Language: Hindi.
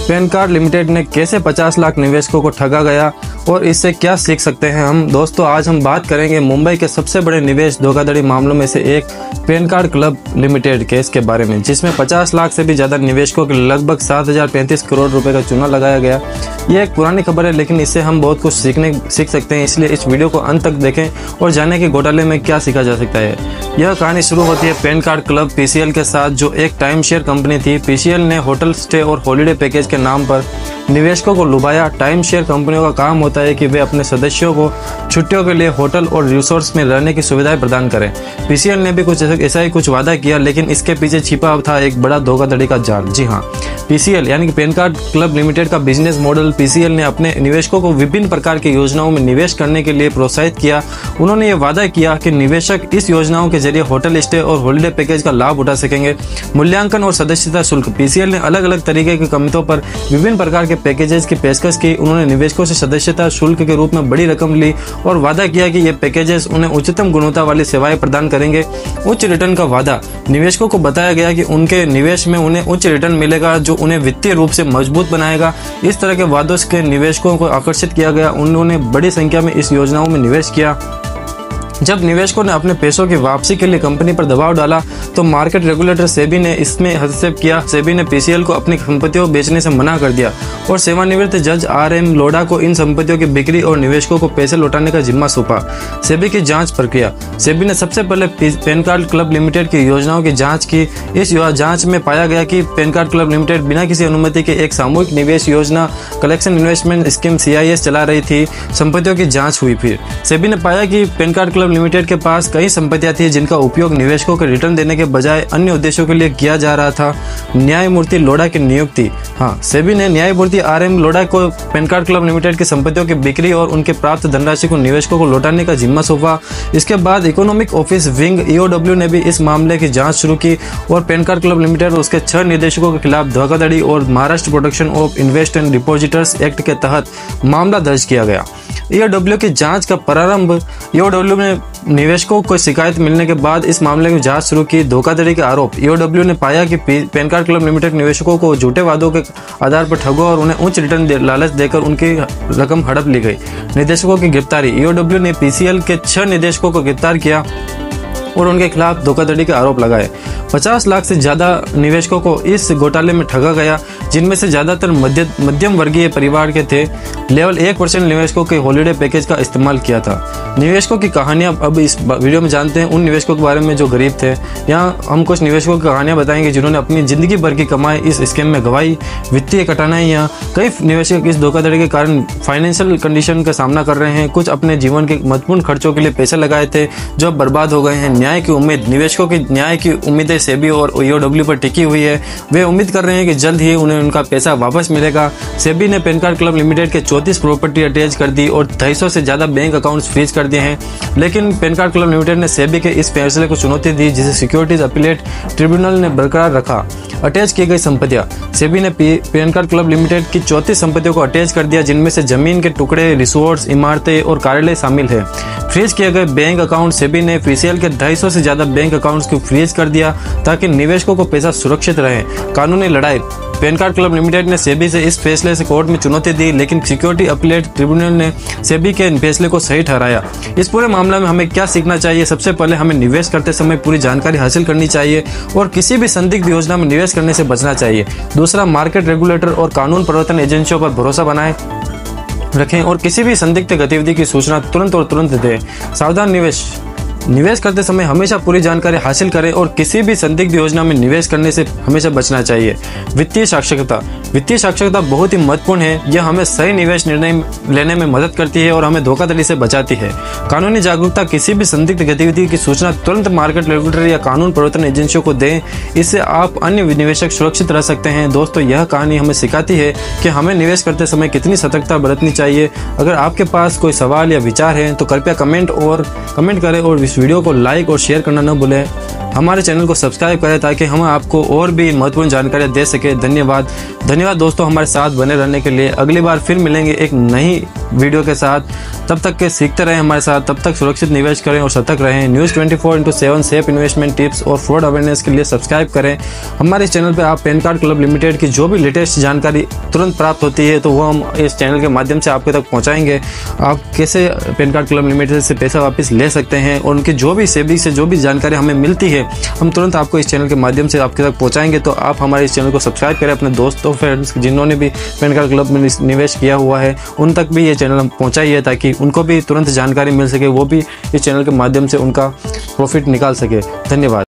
पैन कार्ड लिमिटेड ने कैसे 50 लाख निवेशकों को ठगा गया और इससे क्या सीख सकते हैं हम। दोस्तों आज हम बात करेंगे मुंबई के सबसे बड़े निवेश धोखाधड़ी मामलों में से एक pan card club limited case के बारे में, जिसमें 50 लाख से भी ज़्यादा निवेशकों के लगभग 7,035 करोड़ रुपए का चूना लगाया गया। यह एक पुरानी खबर है, लेकिन इससे हम बहुत कुछ सीख सकते हैं, इसलिए इस वीडियो को अंत तक देखें और जानें कि घोटाले में क्या सीखा जा सकता है। यह कहानी शुरू होती है पैन कार्ड क्लब पीसीएल के साथ, जो एक टाइम शेयर कंपनी थी। पीसीएल ने होटल स्टे और हॉलिडे पैकेज के नाम पर निवेशकों को लुभाया। टाइम शेयर कंपनियों का काम होता है कि वे अपने सदस्यों को छुट्टियों के लिए होटल और रिसोर्ट्स में रहने की सुविधाएं प्रदान करें। पीसीएल ने भी कुछ ऐसा ही कुछ वादा किया, लेकिन इसके पीछे छिपा था एक बड़ा धोखाधड़ी का जाल। जी हाँ, पीसीएल यानी कि पैन कार्ड क्लब लिमिटेड का बिजनेस मॉडल। पीसीएल ने अपने निवेशकों को विभिन्न प्रकार की योजनाओं में निवेश करने के लिए प्रोत्साहित किया। उन्होंने ये वादा किया कि निवेशक इस योजनाओं के जरिए होटल स्टे और हॉलिडे पैकेज का लाभ उठा सकेंगे। मूल्यांकन और सदस्यता शुल्क। पीसीएल ने अलग अलग तरीके की कीमतों पर विभिन्न प्रकार के पैकेजेस की पेशकश की। उन्होंने निवेशकों से सदस्यता शुल्क के रूप में बड़ी रकम ली और वादा किया कि ये पैकेजेस उन्हें उच्चतम गुणवत्ता वाली सेवाएं प्रदान करेंगे। उच्च रिटर्न का वादा। निवेशकों को बताया गया कि उनके निवेश में उन्हें उच्च रिटर्न मिलेगा, जो उन्हें वित्तीय रूप से मजबूत बनाएगा। इस तरह के वादों से निवेशकों को आकर्षित किया गया। उन्होंने बड़ी संख्या में इस योजनाओं में निवेश किया। जब निवेशकों ने अपने पैसों की वापसी के लिए कंपनी पर दबाव डाला, तो मार्केट रेगुलेटर सेबी ने इसमें हस्तक्षेप किया। सेबी ने पीसीएल को अपनी संपत्तियों बेचने से मना कर दिया और सेवानिवृत्त जज आरएम लोढ़ा को इन संपत्तियों की बिक्री और निवेशकों को पैसे लौटाने का जिम्मा सौंपा। सेबी की जांच प्रक्रिया। सेबी ने सबसे पहले पैन कार्ड क्लब लिमिटेड की योजनाओं की जांच की। इस जांच में पाया गया कि पैन कार्ड क्लब लिमिटेड बिना किसी अनुमति के एक सामूहिक निवेश योजना कलेक्शन इन्वेस्टमेंट स्कीम CIS चला रही थी। संपत्तियों की जांच हुई। फिर सेबी ने पाया कि पैन कार्ड क्लब लिमिटेड के पास कई संपत्तियां थी, जिनका उपयोग निवेशकों के रिटर्न देने के बजाय अन्य उद्देश्यों के लिए किया जा रहा था। न्यायमूर्ति लोढ़ा की नियुक्ति। हाँ, सेबी ने न्यायमूर्ति RM लोढ़ा को पैन कार्ड क्लब लिमिटेड की संपत्तियों की बिक्री और उनके प्राप्त धनराशि को निवेशकों को लौटाने का जिम्मा सौंपा। इसके बाद इकोनॉमिक ऑफिस विंग EOW ने भी इस मामले की जांच शुरू की और पैन कार्ड क्लब लिमिटेड और उसके 6 निदेशकों के खिलाफ धोखाधड़ी और Maharashtra protection of invest and depositors act के तहत मामला दर्ज किया गया। EOW की जांच का प्रारंभ। EOW ने निवेशकों को शिकायत मिलने के बाद इस मामले की जांच शुरू की। धोखाधड़ी के आरोप। EOW ने पाया कि पैन कार्ड क्लब लिमिटेड निवेशकों को झूठे वादों के आधार पर ठगो और उन्हें उच्च रिटर्न लालच देकर उनकी रकम हड़प ली गई। निदेशकों की गिरफ्तारी। EOW ने पीसीएल के 6 निदेशकों को गिरफ्तार किया और उनके खिलाफ धोखाधड़ी के आरोप लगाए। 50 लाख से ज्यादा निवेशकों को इस घोटाले में ठगा गया, जिनमें से ज्यादातर मध्यम वर्गीय परिवार के थे। लेवल 1% निवेशकों के हॉलिडे पैकेज का इस्तेमाल किया था। निवेशकों की कहानियां अब इस वीडियो में जानते हैं, उन निवेशकों के बारे में जो गरीब थे। यहाँ हम कुछ निवेशकों की कहानियां बताएंगे जिन्होंने अपनी जिंदगी भर की कमाई इस स्कीम में गंवाई। वित्तीय कठिनाइयां। कई निवेशक इस धोखाधड़ी के कारण फाइनेंशियल कंडीशन का सामना कर रहे हैं। कुछ अपने जीवन के महत्वपूर्ण खर्चों के लिए पैसे लगाए थे जो अब बर्बाद हो गए हैं। न्याय की उम्मीद। निवेशकों की न्याय की उम्मीदें सेबी और EOW पर टिकी हुई है। वे उम्मीद कर रहे हैं कि जल्द ही उन्हें उनका पैसा वापस मिलेगा। सेबी ने पैन कार्ड क्लब लिमिटेड के 34 प्रॉपर्टी अटैच कर दी और 250 से ज्यादा बैंक अकाउंट्स फ्रीज कर दिए हैं। लेकिन पैन कार्ड क्लब लिमिटेड ने सेबी के इस फैसले को चुनौती दी, जिसे सिक्योरिटीज अपीलेट ट्रिब्यूनल ने बरकरार रखा। अटैच की गई संपत्तियां। सेबी ने पैन कार्ड क्लब लिमिटेड की 34 संपत्तियों को अटैच कर दिया, जिनमें से जमीन के टुकड़े, रिसोर्ट्स, इमारतें और कार्यालय शामिल है। फ्रीज किए गए बैंक अकाउंट। सेबी ने पीसीएल के 250 से ज्यादा बैंक अकाउंट्स को फ्रीज कर दिया ताकि निवेशकों को पैसा सुरक्षित रहे। कानूनी लड़ाई। पैन कार्ड क्लब लिमिटेड ने सेबी से इस फैसले से कोर्ट में चुनौती दी, लेकिन सिक्योरिटी अपीलेट ट्रिब्यूनल ने सेबी के फैसले को सही ठहराया। इस पूरे मामले में हमें क्या सीखना चाहिए? सबसे पहले हमें निवेश करते समय पूरी जानकारी हासिल करनी चाहिए और किसी भी संदिग्ध योजना में निवेश करने से बचना चाहिए। दूसरा, मार्केट रेगुलेटर और कानून प्रवर्तन एजेंसियों पर भरोसा बनाए रखें और किसी भी संदिग्ध गतिविधि की सूचना तुरंत दें। सावधान निवेश करते समय हमेशा पूरी जानकारी हासिल करें और किसी भी संदिग्ध योजना में निवेश करने से हमेशा बचना चाहिए। वित्तीय साक्षरता। वित्तीय साक्षरता बहुत ही महत्वपूर्ण है। यह हमें सही निवेश निर्णय लेने में मदद करती है और हमें धोखाधड़ी से बचाती है। कानूनी जागरूकता। किसी भी संदिग्ध गतिविधि की सूचना तुरंत मार्केट रेगुलेटर या कानून प्रवर्तन एजेंसियों को दें। इससे आप अन्य निवेशक सुरक्षित रह सकते हैं। दोस्तों, यह कहानी हमें सिखाती है कि हमें निवेश करते समय कितनी सतर्कता बरतनी चाहिए। अगर आपके पास कोई सवाल या विचार है तो कृपया कमेंट करें और इस वीडियो को लाइक और शेयर करना न भूलें। हमारे चैनल को सब्सक्राइब करें ताकि हम आपको और भी महत्वपूर्ण जानकारियां दे सके। धन्यवाद दोस्तों, हमारे साथ बने रहने के लिए। अगली बार फिर मिलेंगे एक नई वीडियो के साथ। तब तक के सीखते रहें हमारे साथ, तब तक सुरक्षित निवेश करें और सतर्क रहें। न्यूज़ 24/7 सेफ इन्वेस्टमेंट टिप्स और फ्रॉड अवेयरनेस के लिए सब्सक्राइब करें। हमारे इस चैनल पे आप पैन कार्ड क्लब लिमिटेड की जो भी लेटेस्ट जानकारी तुरंत प्राप्त होती है तो वो हम इस चैनल के माध्यम से आपके तक पहुंचाएंगे। आप कैसे पैन कार्ड क्लब लिमिटेड से पैसा वापस ले सकते हैं और उनकी जो भी सेबी से जो भी जानकारी हमें मिलती है हम तुरंत आपको इस चैनल के माध्यम से आपके तक पहुंचाएंगे। तो आप हमारे इस चैनल को सब्सक्राइब करें, अपने दोस्तों फ्रेंड्स जिन्होंने भी पैन कार्ड क्लब में निवेश किया हुआ है उन तक भी ये चैनल हम पहुंचाइए ताकि उनको भी तुरंत जानकारी मिल सके, वो भी इस चैनल के माध्यम से उनका प्रॉफिट निकाल सके। धन्यवाद।